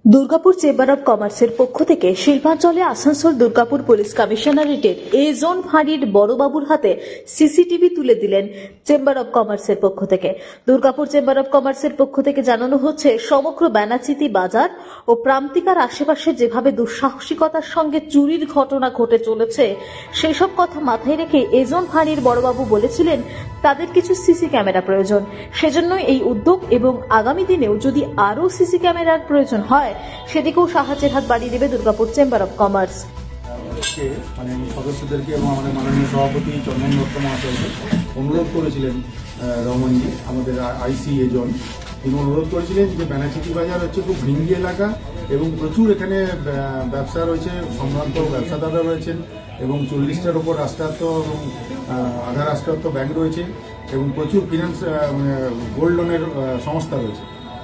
Durgapur chamber of কমার্সের পক্ষ থেকে শিল্পাঞ্চলে আসানসোল দুর্গাপুর পুলিশ কমিশনারেটের এ জোন ফাঁড়ির বড়বাবুর হাতে সিসিটিভি তুলে দিলেন চেম্বার অব কমার্সের পক্ষ থেকে। দুর্গাপুর চেম্বার অব কমার্সের পক্ষ থেকে জানানো হচ্ছে, সমগ্র ব্যানাচিতি বাজার ও প্রান্তিকার আশেপাশে যেভাবে দুঃসাহসিকতার সঙ্গে চুরির ঘটনা ঘটে চলেছে, সেই সব কথা মাথায় রেখে এ জোন ফাঁড়ির বড়বাবু বলেছিলেন তাদের কিছু সিসি ক্যামেরা প্রয়োজন। সেজন্য এই উদ্যোগ এবং আগামী দিনেও যদি আরও সিসি ক্যামেরার প্রয়োজন হয় সেদিকেও সাহায্যের হাত বাড়িয়ে দেবে দুর্গাপুর চেম্বার অব কমার্স। সদস্যদেরকে এবং আমাদের মাননীয় সভাপতি চন্দন দত্ত মহাশয়কে অনুরোধ করেছিলেন, রমনজি আমাদের আইসি এজন, তিনি অনুরোধ করেছিলেন যে ব্যানাচিতি বাজার হচ্ছে খুব ভিঙ্গি এলাকা এবং প্রচুর এখানে ব্যবসা রয়েছে, সম্ভ্রান্ত ব্যবসাদাররা রয়েছেন এবং 40টার ওপর রাষ্ট্রায়ত্ত এবং আধা রাষ্ট্রায়ত্ত ব্যাংক রয়েছে এবং প্রচুর ফিনান্স গোল্ড লোনের সংস্থা রয়েছে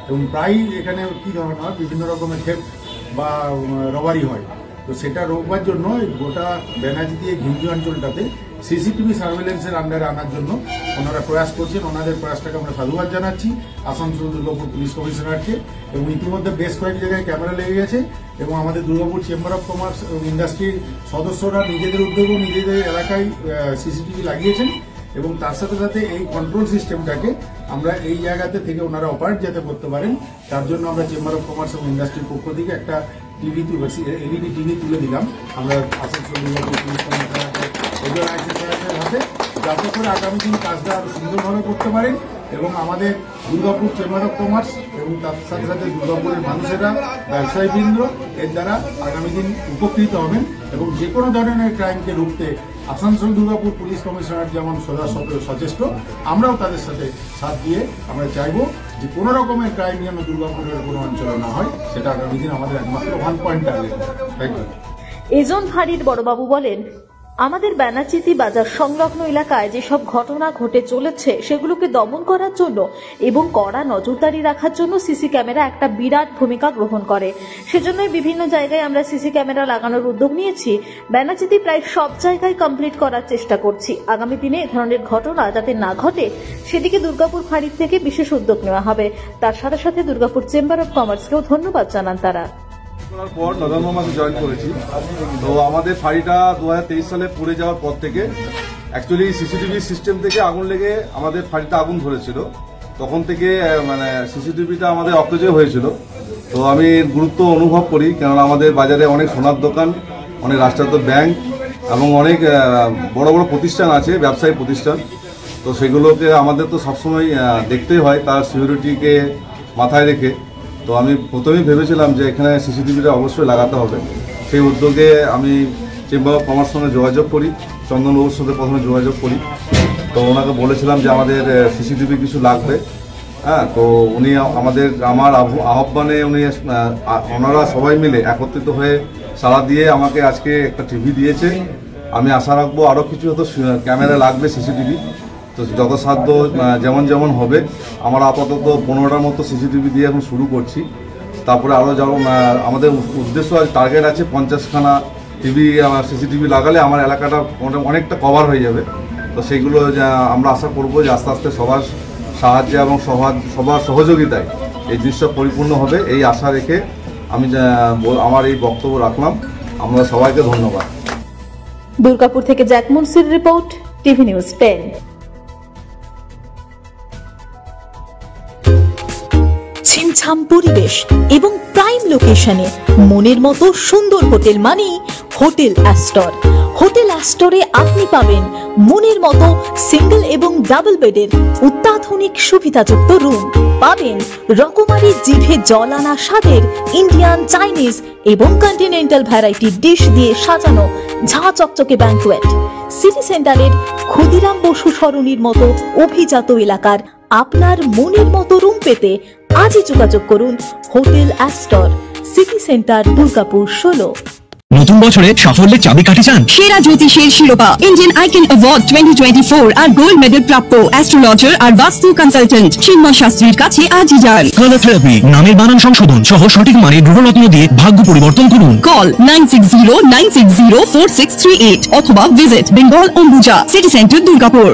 এবং প্রায়ই এখানে কী ধরনের হয়, বিভিন্ন রকমের থেফট বা রবারি হয়। তো সেটা রোকবার জন্য গোটা ব্যানাচিতি ঘিঞ্জি অঞ্চলটাতে সিসিটিভি সার্ভেলেন্সের আন্ডারে আনার জন্য ওনারা প্রয়াস করছেন। ওনাদের প্রয়াসটাকে আমরা সাধুবাদ জানাচ্ছি আসানসোল দুর্গাপুর পুলিশ কমিশনারকে, এবং ইতিমধ্যে বেশ কয়েক জায়গায় ক্যামেরা লেগে গেছে এবং আমাদের দুর্গাপুর চেম্বার অব কমার্স এবং ইন্ডাস্ট্রির সদস্যরা নিজেদের উদ্যোগে নিজেদের এলাকায় সিসিটিভি লাগিয়েছেন এবং তার সাথে সাথে এই কন্ট্রোল সিস্টেমটাকে আমরা এই জায়গাতে থেকে ওনারা অপারেট যাতে করতে পারেন তার জন্য আমরা চেম্বার অব কমার্স এবং ইন্ডাস্ট্রির পক্ষ থেকে একটা এলইডি টিভি তুলে দিলাম আমরা আসানসোল দুর্গাপুর পুলিশ কমিশনারের হাতে, যাতে করে আগামী দিন কাজটা আরো সুন্দরভাবে করতে পারেন এবং আমাদের দুর্গাপুর চেম্বার অব কমার্স এবং তার সাথে সাথে দুর্গাপুরের মানুষেরা, ব্যবসায়ীবৃন্দ এর দ্বারা আগামী দিন উপকৃত হবেন এবং যে কোনো ধরনের ক্রাইমকে রুখতে আসানসোল দুর্গাপুর পুলিশ কমিশনার যেমন সচেষ্ট, আমরাও তাদের সাথে সাথ দিয়ে আমরা চাইবো যে কোনো রকমের ক্রাইম যেন দুর্গাপুরের কোনো অঞ্চলে না হয়, সেটা আগামী দিন আমাদের একমাত্র 1 পয়েন্ট টার্গেট। Thank you. এজন ফাঁড়ির বড়বাবু বলেন, আমাদের ব্যানাচিতি বাজার সংলগ্ন এলাকায় যেসব ঘটনা ঘটে চলেছে সেগুলোকে দমন করার জন্য এবং কড়া নজরদারি রাখার জন্য সিসি ক্যামেরা একটা বিরাট ভূমিকা গ্রহণ করে। সেজন্যই বিভিন্ন জায়গায় আমরা সিসি ক্যামেরা লাগানোর উদ্যোগ নিয়েছি। ব্যানাচিতি প্রায় সব জায়গায় কমপ্লিট করার চেষ্টা করছি। আগামী দিনে এ ধরনের ঘটনা যাতে না ঘটে সেদিকে দুর্গাপুর ফাঁড়ির থেকে বিশেষ উদ্যোগ নেওয়া হবে। তার সাথে সাথে দুর্গাপুর চেম্বার অব কমার্সকেও ধন্যবাদ জানান তারা। করার পর নভেম্বর মাসে জয়েন করেছি। তো আমাদের ফাঁড়িটা 2023 সালে পুড়ে যাওয়ার পর থেকে অ্যাকচুয়ালি সিসিটিভি সিস্টেম থেকে আগুন লেগে আমাদের ফাঁড়িটা আগুন ধরেছিল। তখন থেকে সিসিটিভিটা আমাদের অকেজো হয়েছিল। তো আমি গুরুত্ব অনুভব করি, কেননা আমাদের বাজারে অনেক সোনার দোকান, অনেক রাষ্ট্রায়ত্ত ব্যাংক এবং অনেক বড় বড় প্রতিষ্ঠান আছে, ব্যবসায়ী প্রতিষ্ঠান। তো সেগুলোকে আমাদের তো সবসময় দেখতেই হয়, তার সিকিউরিটিকে মাথায় রেখে। তো আমি প্রথমেই ভেবেছিলাম যে এখানে সিসিটিভিটা অবশ্যই লাগাতে হবে। সেই উদ্যোগে আমি চেম্বার অফ কমার্স সঙ্গে যোগাযোগ করি, চন্দনবাবুর সাথে প্রথমে যোগাযোগ করি। তো ওনাকে বলেছিলাম যে আমাদের সিসিটিভি কিছু লাগবে। হ্যাঁ, তো উনি আমার আহ্বানে ওনারা সবাই মিলে একত্রিত হয়ে সাড়া দিয়ে আমাকে আজকে একটা টিভি দিয়েছে। আমি আশা রাখবো আরও কিছু হয়তো ক্যামেরা লাগবে, সিসিটিভি। তো যথাসাধ্য যেমন যেমন হবে, আমরা আপাতত 15টার মতো সিসিটিভি দিয়ে এখন শুরু করছি। তারপরে আরও যেমন আমাদের উদ্দেশ্য আছে, টার্গেট আছে 50খানা টিভি সিসিটিভি লাগালে আমার এলাকাটা অনেকটা কভার হয়ে যাবে। তো সেইগুলো আমরা আশা করব যে আস্তে আস্তে সবার সাহায্যে এবং সবার সহযোগিতায় এই জিনিসটা পরিপূর্ণ হবে, এই আশা রেখে আমি আমার এই বক্তব্য রাখলাম। আমরা সবাইকে ধন্যবাদ। দুর্গাপুর থেকে জ্যাক মুন্সির রিপোর্ট, টিভি নিউজ 10। ছিমছাম পরিবেশ এবং প্রাইম লোকেশনে মনের মতো সুন্দর হোটেল মানেই হোটেল অ্যাস্টর। হোটেল অ্যাস্টরে আপনি পাবেন মনের মতো সিঙ্গেল এবং ডাবল বেডের অত্যাধুনিক সুবিধাযুক্ত রুম, পাবেন রকমারি জিভে জল আনা স্বাদের ইন্ডিয়ান, চাইনিজ এবং কন্টিনেন্টাল ভ্যারাইটি ডিশ দিয়ে সাজানো ঝাঁ চকচকে ব্যাংকুয়েট। সিটি সেন্টারের ক্ষুদিরাম বসু সরণির মতো অভিজাত এলাকার আপনার মনের মতো রুম পেতে আজই যোগাযোগ করুন hotel Astor, city centre, Durgapur 16। নতুন বছরে সাফল্যের চাবিকাঠি চান? সেরা জ্যোতিষের শিরোপা ইন্ডিয়ান আইকন অ্যাওয়ার্ড 2024 আর গোল্ড মেডেল প্রাপ্ত অ্যাস্ট্রোলজার আর বাস্তু কনসালটেন্ট চিন্ময় শাস্ত্রীর কাছে আজই যান। কালার থেরাপি, নামের বানান সংশোধন সহ সঠিক মানের গ্রহরত্ন দিয়ে ভাগ্য পরিবর্তন করুন। কল 9609604638 অথবা visit Bengal Ambuja, city centre, Durgapur.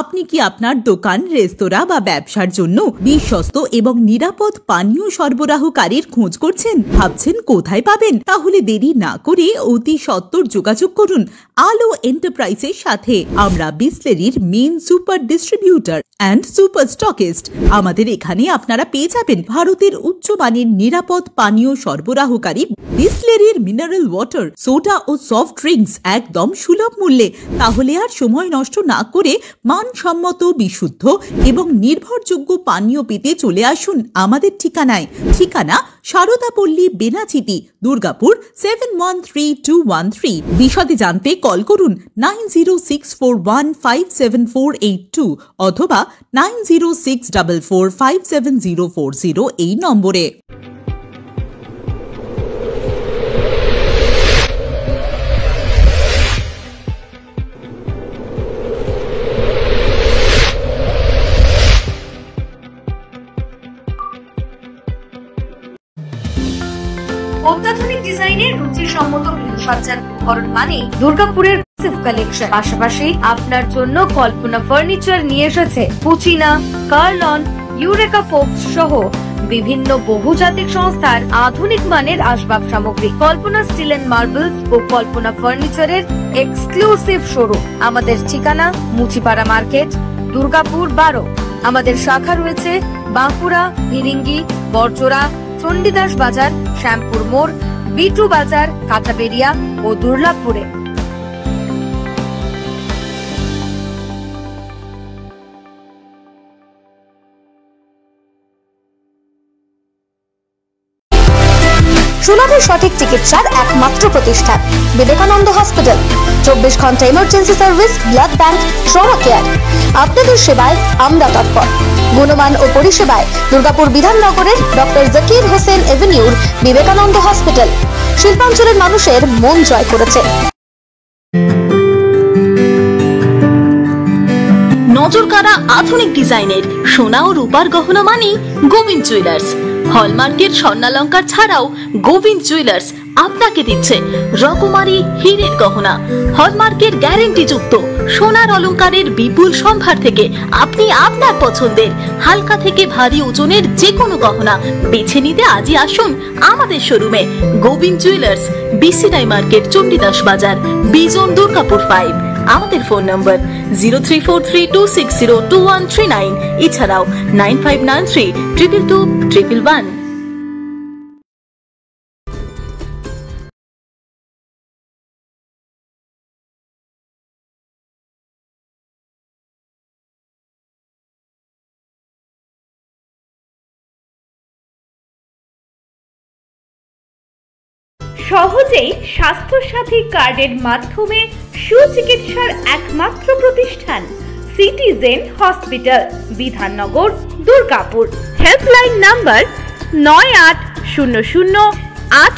আপনি কি আপনার দোকান, রেস্তোরাঁ বা ব্যবসার জন্য বিশ্বস্ত এবং নিরাপদ পানীয় সরবরাহকারীর খোঁজ করছেন? ভাবছেন কোথায় পাবেন? তাহলে দেরি না করে অতি সত্বর যোগাযোগ করুন আলো এন্টারপ্রাইজের সাথে। আমরা বিসলেরির main super distributor and super stockist. আমাদের এখানে আপনারা পেয়ে যাবেন ভারতের উচ্চমানের নিরাপদ পানীয় সরবরাহকারী বিসলেরির মিনারেল ওয়াটার, সোডা ও সফট ড্রিঙ্কস একদম সুলভ মূল্যে। তাহলে আর সময় নষ্ট না করে মানসম্মত, বিশুদ্ধ এবং নির্ভরযোগ্য পানীয় পেতে চলে আসুন আমাদের ঠিকানায়। ঠিকানা সারদাপল্লী, বেনাচিতি, দুর্গাপুর 713213। বিশদে জানতে কল করুন 9064157482 অথবা 9064457040 এই নম্বরে। অত্যাধুনিক ডিজাইনের রুচিসম্মত গৃহসজ্জার উপকরণ মানে দুর্গাপুরের কালেকশন। পাশাপাশি আপনার জন্য কল্পনা ফার্নিচার নিয়ে এসেছে পুচিনা, কার্লন, ইউরেকা ফোকস সহ বিভিন্ন বহুজাতিক সংস্থার আধুনিক মানের আসবাব সামগ্রী। কল্পনা স্টিল এন্ড মার্বেলস ও কল্পনা ফার্নিচারের এক্সক্লুসিভ শোরুম। আমাদের ঠিকানা মুচিপাড়া মার্কেট, দুর্গাপুর 12। আমাদের শাখা রয়েছে বাঁকুড়া, ভিরিঙ্গি, বরজোড়া, চণ্ডীদাস বাজার, শ্যামপুর মোড়, বিটু বাজার, কাঁচাবেড়িয়া ও দুর্লাভপুরে। সুলভের সঠিক চিকিৎসার একমাত্র প্রতিষ্ঠান বিবেকানন্দ হসপিটাল। 24 ঘন্টা emergency service, blood bank, trauma care. আপনাদের সেবায় আমরা তৎপর। গুণমান ও পরিষেবায় দুর্গাপুর বিধাননগরের ডক্টর জাকির হোসেন এভিনিউর বিবেকানন্দ হসপিটাল শিল্পাঞ্চলের মানুষের মন জয় করেছে। নজরকাড়া আধুনিক ডিজাইনের সোনা ও রূপার গহনা মানে গোবিন্দ জুয়েলার্স। হলমার্কের স্বর্ণালঙ্কার ছাড়াও গোবিন্দ জুয়েলার্স আপনাকে দিচ্ছে রকমারি হীরের গহনা। হলমার্কের গ্যারেন্টি যুক্ত সোনার অলংকারের বিপুল সম্ভার থেকে আপনি আপনার পছন্দের হালকা থেকে ভারী ওজনের যে কোনো গহনা বেছে নিতে আজই আসুন আমাদের শোরুমে। গোবিন্দ জুয়েলার্স, বিসিডাই মার্কেট, চণ্ডীদাস বাজার, বিজন, দুর্গাপুর 5। আমাদের ফোন নম্বর 034326021139, এছাড়াও 9593222111। সহজেই স্বাস্থ্যসাথী কার্ডের মাধ্যমে সুচিকিৎসার একমাত্র প্রতিষ্ঠান citizen hospital, Bidhannagar, Durgapur. Helpline number 980008